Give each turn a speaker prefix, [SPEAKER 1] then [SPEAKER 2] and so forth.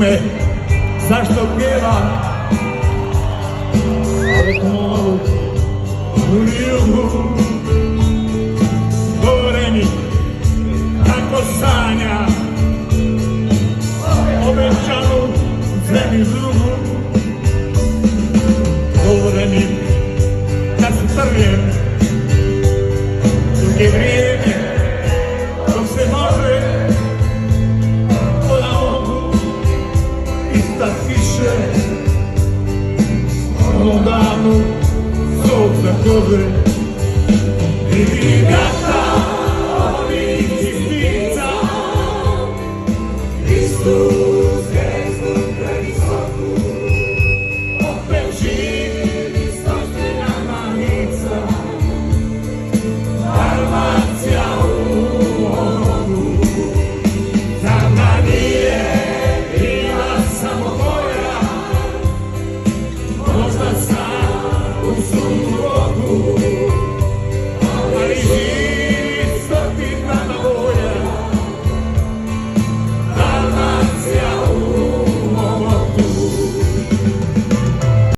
[SPEAKER 1] me zašto pjevam od moru u jugu. Govore mi kako sanja obećanu zemlju drugu. Govore mi kad se trljem dok je vrijeme, dok se može da mogu istat više onom danu zov za kože i gata ovih istica Istus Hristus previsoku opet živi stožena manica Dalmacija u onogu Zama nije bila samo moja možda sam u sudu